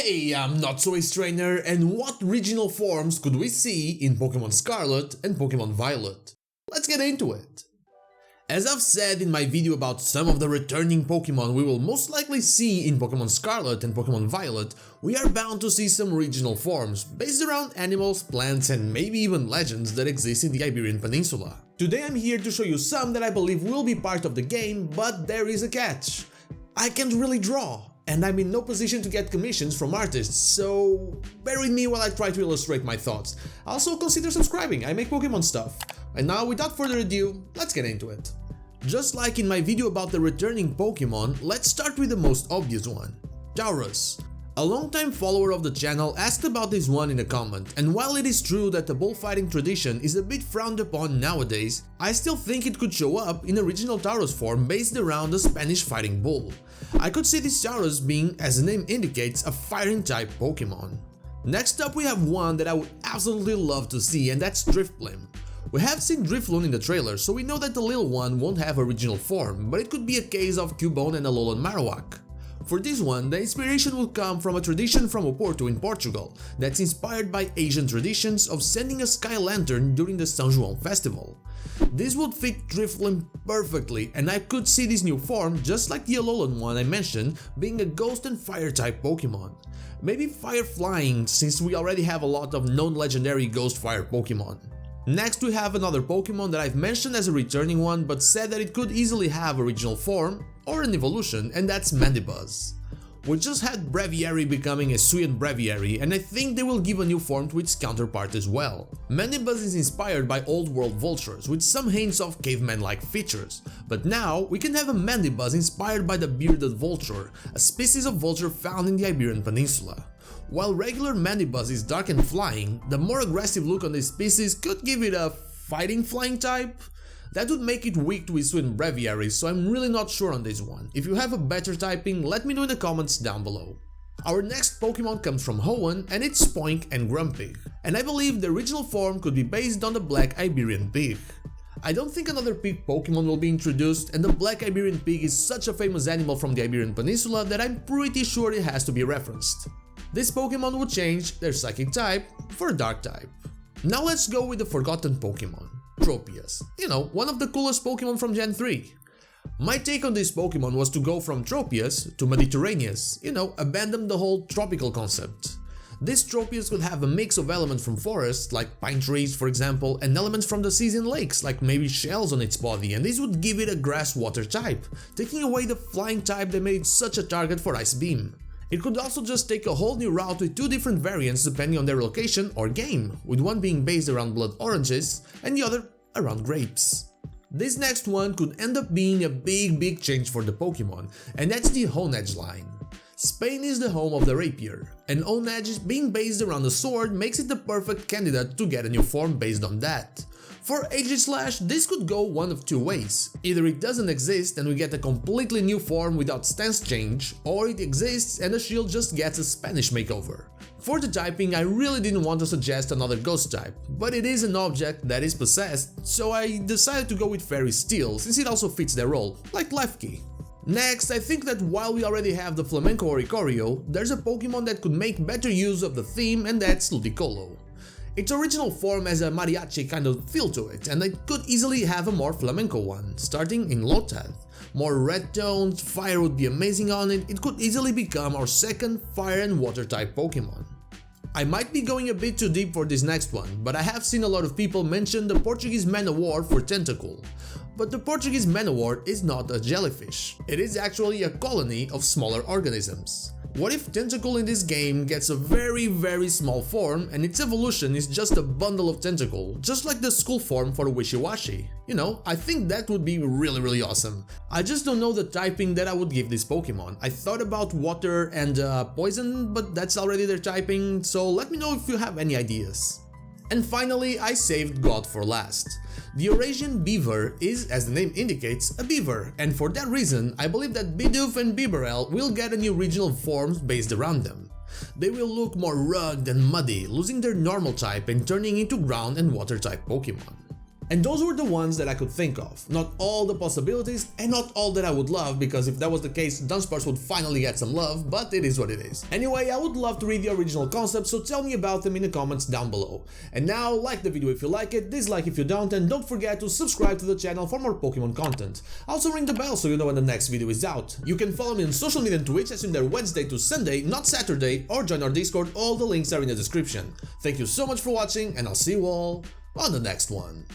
Hey, I'm Not So Ace Trainer, and what regional forms could we see in Pokémon Scarlet and Pokémon Violet? Let's get into it! As I've said in my video about some of the returning Pokémon we will most likely see in Pokémon Scarlet and Pokémon Violet, we are bound to see some regional forms, based around animals, plants and maybe even legends that exist in the Iberian Peninsula. Today I'm here to show you some that I believe will be part of the game, but there is a catch. I can't really draw, and I'm in no position to get commissions from artists, so bear with me while I try to illustrate my thoughts. Also consider subscribing, I make Pokémon stuff. And now, without further ado, let's get into it. Just like in my video about the returning Pokémon, let's start with the most obvious one, Taurus. A longtime follower of the channel asked about this one in a comment, and while it is true that the bullfighting tradition is a bit frowned upon nowadays, I still think it could show up in a regional Taurus form based around the Spanish fighting bull. I could see this Taurus being, as the name indicates, a fighting type Pokémon. Next up we have one that I would absolutely love to see, and that's Blimp. We have seen Drifloon in the trailer, so we know that the little one won't have a regional form, but it could be a case of Cubone and Alolan Marowak. For this one, the inspiration will come from a tradition from Oporto in Portugal, that's inspired by Asian traditions of sending a sky lantern during the São João festival. This would fit Drifloon perfectly, and I could see this new form, just like the Alolan one I mentioned, being a ghost and fire type Pokémon. Maybe fire flying, since we already have a lot of known legendary ghost fire Pokémon. Next we have another Pokémon that I've mentioned as a returning one, but said that it could easily have a regional form or an evolution, and that's Mendybuzz. We just had Breviary becoming a Suian Breviary, and I think they will give a new form to its counterpart as well. Mendybuzz is inspired by old world vultures with some hints of caveman-like features, but now we can have a Mendybuzz inspired by the bearded vulture, a species of vulture found in the Iberian Peninsula. While regular Mendybuzz is dark and flying, the more aggressive look on this species could give it a fighting flying type? That would make it weak to its Suian Breviary, so I'm really not sure on this one. If you have a better typing, let me know in the comments down below. Our next Pokemon comes from Hoenn, and it's Spoink and Grumpig, and I believe the original form could be based on the Black Iberian Pig. I don't think another pig Pokemon will be introduced, and the Black Iberian Pig is such a famous animal from the Iberian Peninsula that I'm pretty sure it has to be referenced. This Pokemon would change their Psychic type for a Dark type. Now let's go with the forgotten Pokemon, Tropius. You know, one of the coolest Pokemon from Gen 3. My take on this Pokemon was to go from Tropius to Mediterraneous, abandon the whole tropical concept. This Tropius could have a mix of elements from forests, like pine trees for example, and elements from the seas and lakes, like maybe shells on its body, and this would give it a grass-water type, taking away the flying type that made it such a target for Ice Beam. It could also just take a whole new route with two different variants depending on their location or game, with one being based around blood oranges and the other around grapes. This next one could end up being a big change for the Pokemon, and that's the Honedge line. Spain is the home of the rapier, and Honedge being based around the sword makes it the perfect candidate to get a new form based on that. For Aegislash, this could go one of two ways. Either it doesn't exist and we get a completely new form without stance change, or it exists and the shield just gets a Spanish makeover. For the typing, I really didn't want to suggest another ghost type, but it is an object that is possessed, so I decided to go with Fairy Steel since it also fits their role, like Life Key. Next, I think that while we already have the Flamenco Oricorio, there's a Pokemon that could make better use of the theme, and that's Ludicolo. Its original form has a mariachi kind of feel to it, and it could easily have a more flamenco one, starting in Lotad. More red toned, fire would be amazing on it, it could easily become our second fire and water type Pokemon. I might be going a bit too deep for this next one, but I have seen a lot of people mention the Portuguese Manowar for Tentacle. But the Portuguese Manowar is not a jellyfish, it is actually a colony of smaller organisms. What if Tentacle in this game gets a very small form and its evolution is just a bundle of Tentacle, just like the school form for Wishiwashi? I think that would be really awesome. I just don't know the typing that I would give this Pokemon. I thought about water and poison, but that's already their typing, so let me know if you have any ideas. And finally, I saved God for last. The Eurasian Beaver is, as the name indicates, a beaver, and for that reason, I believe that Bidoof and Bibarel will get a new regional forms based around them. They will look more rugged and muddy, losing their normal type and turning into ground and water type Pokemon. And those were the ones that I could think of. Not all the possibilities and not all that I would love, because if that was the case, Dunsparce would finally get some love, but it is what it is. Anyway, I would love to read the original concepts, so tell me about them in the comments down below. And now, like the video if you like it, dislike if you don't, and don't forget to subscribe to the channel for more Pokemon content. Also ring the bell so you know when the next video is out. You can follow me on social media and Twitch, as in they're Wednesday to Sunday, not Saturday, or join our Discord, all the links are in the description. Thank you so much for watching, and I'll see you all on the next one.